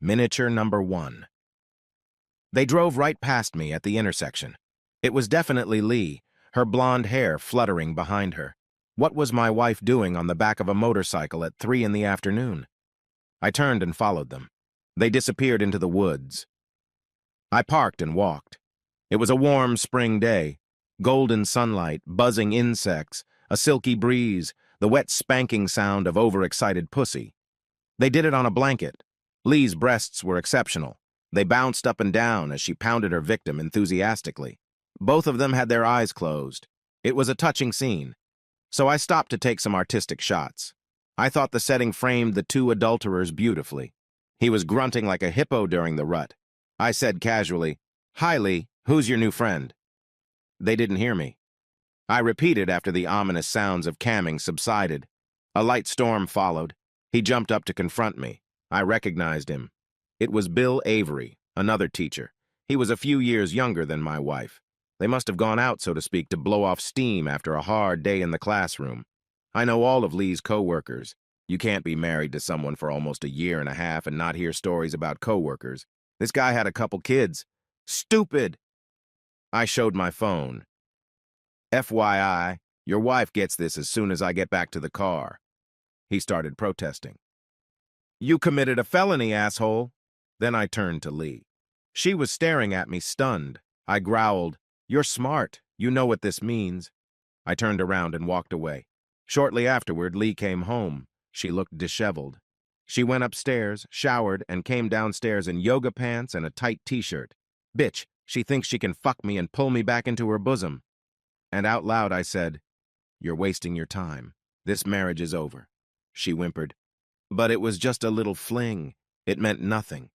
Miniature number 1. They drove right past me at the intersection. It was definitely Lee, her blonde hair fluttering behind her. What was my wife doing on the back of a motorcycle at 3 in the afternoon? I turned and followed them. They disappeared into the woods. I parked and walked. It was a warm spring day. Golden sunlight, buzzing insects, a silky breeze, the wet spanking sound of overexcited pussy. They did it on a blanket. Lee's breasts were exceptional. They bounced up and down as she pounded her victim enthusiastically. Both of them had their eyes closed. It was a touching scene. So I stopped to take some artistic shots. I thought the setting framed the two adulterers beautifully. He was grunting like a hippo during the rut. I said casually, "Hi, Lee, who's your new friend?" They didn't hear me. I repeated after the ominous sounds of camming subsided. A light storm followed. He jumped up to confront me. I recognized him. It was Bill Avery, another teacher. He was a few years younger than my wife. They must have gone out, so to speak, to blow off steam after a hard day in the classroom. I know all of Lee's co-workers. You can't be married to someone for almost a year and a half and not hear stories about co-workers. This guy had a couple kids. Stupid! I showed my phone. FYI, your wife gets this as soon as I get back to the car. He started protesting. You committed a felony, asshole. Then I turned to Lee. She was staring at me, stunned. I growled, "You're smart. You know what this means." I turned around and walked away. Shortly afterward, Lee came home. She looked disheveled. She went upstairs, showered, and came downstairs in yoga pants and a tight t-shirt. Bitch, she thinks she can fuck me and pull me back into her bosom. And out loud I said, "You're wasting your time. This marriage is over." She whimpered. But it was just a little fling. It meant nothing.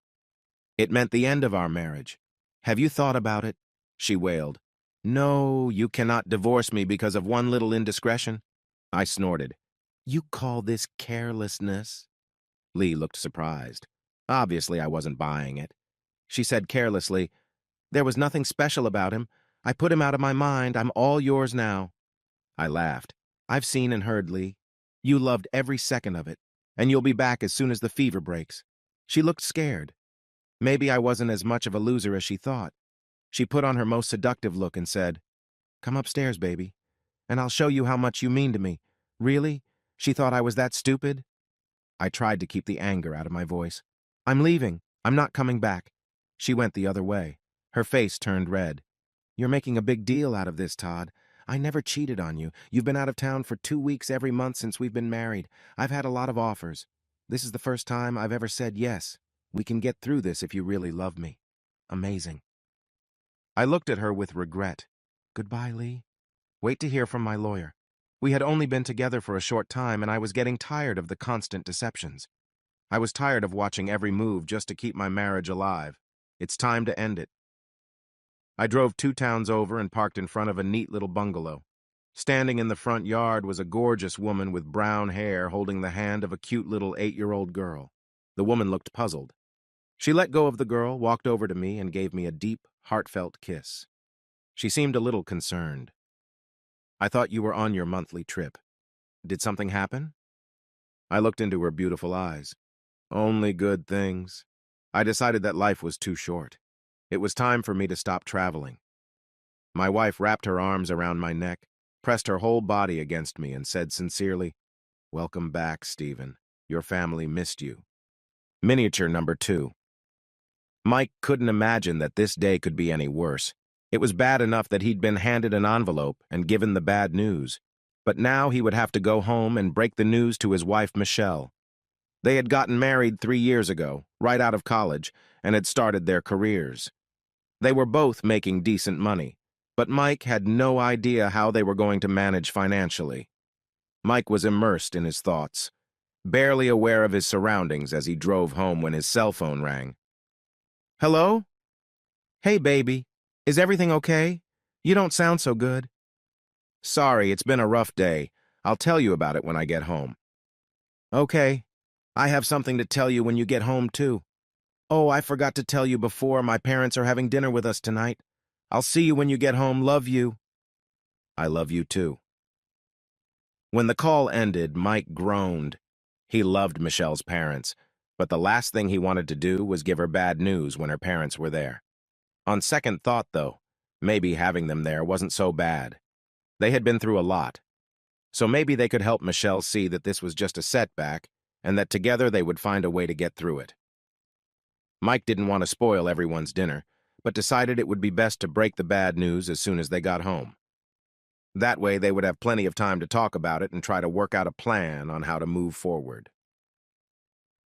It meant the end of our marriage. Have you thought about it? She wailed. No, you cannot divorce me because of one little indiscretion. I snorted. You call this carelessness? Lee looked surprised. Obviously, I wasn't buying it. She said carelessly, There was nothing special about him. I put him out of my mind. I'm all yours now. I laughed. I've seen and heard, Lee. You loved every second of it, and you'll be back as soon as the fever breaks. She looked scared. Maybe I wasn't as much of a loser as she thought. She put on her most seductive look and said, Come upstairs, baby, and I'll show you how much you mean to me. Really? She thought I was that stupid? I tried to keep the anger out of my voice. I'm leaving. I'm not coming back. She went the other way. Her face turned red. You're making a big deal out of this, Todd. I never cheated on you. You've been out of town for 2 weeks every month since we've been married. I've had a lot of offers. This is the first time I've ever said yes. We can get through this if you really love me. Amazing. I looked at her with regret. Goodbye, Lee. Wait to hear from my lawyer. We had only been together for a short time, and I was getting tired of the constant deceptions. I was tired of watching every move just to keep my marriage alive. It's time to end it. I drove 2 towns over and parked in front of a neat little bungalow. Standing in the front yard was a gorgeous woman with brown hair holding the hand of a cute little 8-year-old girl. The woman looked puzzled. She let go of the girl, walked over to me, and gave me a deep, heartfelt kiss. She seemed a little concerned. I thought you were on your monthly trip. Did something happen? I looked into her beautiful eyes. Only good things. I decided that life was too short. It was time for me to stop traveling. My wife wrapped her arms around my neck, pressed her whole body against me, and said sincerely, Welcome back, Stephen. Your family missed you. Miniature number 2. Mike couldn't imagine that this day could be any worse. It was bad enough that he'd been handed an envelope and given the bad news. But now he would have to go home and break the news to his wife, Michelle. They had gotten married 3 years ago, right out of college, and had started their careers. They were both making decent money, but Mike had no idea how they were going to manage financially. Mike was immersed in his thoughts, barely aware of his surroundings as he drove home when his cell phone rang. Hello? Hey, baby. Is everything okay? You don't sound so good. Sorry, it's been a rough day. I'll tell you about it when I get home. Okay. I have something to tell you when you get home, too. Oh, I forgot to tell you before. My parents are having dinner with us tonight. I'll see you when you get home. Love you. I love you, too. When the call ended, Mike groaned. He loved Michelle's parents, but the last thing he wanted to do was give her bad news when her parents were there. On second thought, though, maybe having them there wasn't so bad. They had been through a lot, so maybe they could help Michelle see that this was just a setback and that together they would find a way to get through it. Mike didn't want to spoil everyone's dinner, but decided it would be best to break the bad news as soon as they got home. That way they would have plenty of time to talk about it and try to work out a plan on how to move forward.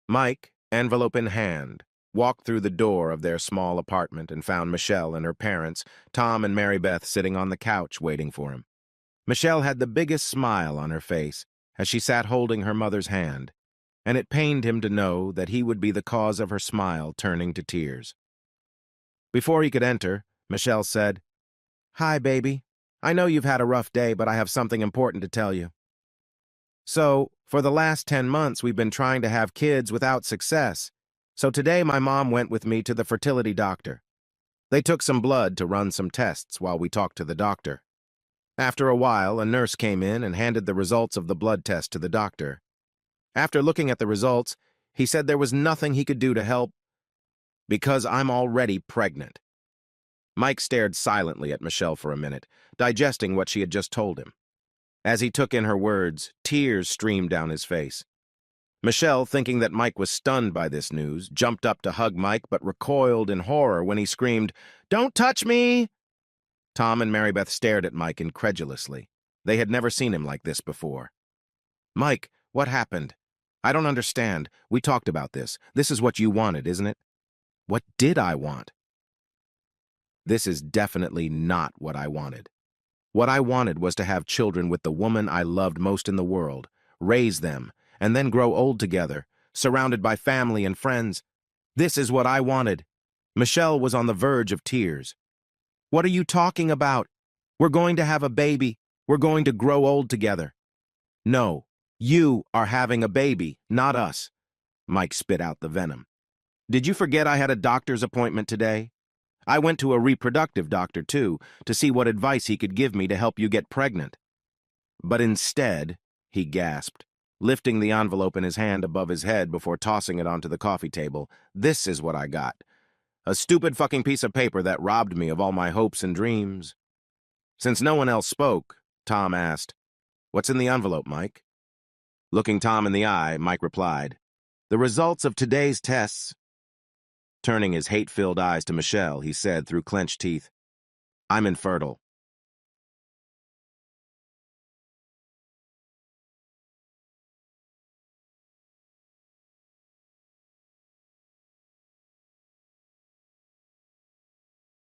Mike, envelope in hand, walked through the door of their small apartment and found Michelle and her parents, Tom and Mary Beth, sitting on the couch waiting for him. Michelle had the biggest smile on her face as she sat holding her mother's hand, and it pained him to know that he would be the cause of her smile turning to tears. Before he could enter, Michelle said, "Hi, baby. I know you've had a rough day, but I have something important to tell you. So, for the last 10 months, we've been trying to have kids without success. So today my mom went with me to the fertility doctor. They took some blood to run some tests while we talked to the doctor. After a while, a nurse came in and handed the results of the blood test to the doctor. After looking at the results, he said there was nothing he could do to help because I'm already pregnant." Mike stared silently at Michelle for a minute, digesting what she had just told him. As he took in her words, tears streamed down his face. Michelle, thinking that Mike was stunned by this news, jumped up to hug Mike but recoiled in horror when he screamed, "Don't touch me!" Tom and Mary Beth stared at Mike incredulously. They had never seen him like this before. "Mike, what happened? I don't understand. We talked about this. This is what you wanted, isn't it?" "What did I want?" "This is definitely not what I wanted. What I wanted was to have children with the woman I loved most in the world, raise them, and then grow old together, surrounded by family and friends. This is what I wanted." Michelle was on the verge of tears. "What are you talking about? We're going to have a baby. We're going to grow old together." "No, you are having a baby, not us." Mike spit out the venom. "Did you forget I had a doctor's appointment today? I went to a reproductive doctor, too, to see what advice he could give me to help you get pregnant. But instead," he gasped, lifting the envelope in his hand above his head before tossing it onto the coffee table, "this is what I got. A stupid fucking piece of paper that robbed me of all my hopes and dreams." Since no one else spoke, Tom asked, "What's in the envelope, Mike?" Looking Tom in the eye, Mike replied, "The results of today's tests." Turning his hate-filled eyes to Michelle, he said through clenched teeth, "I'm infertile."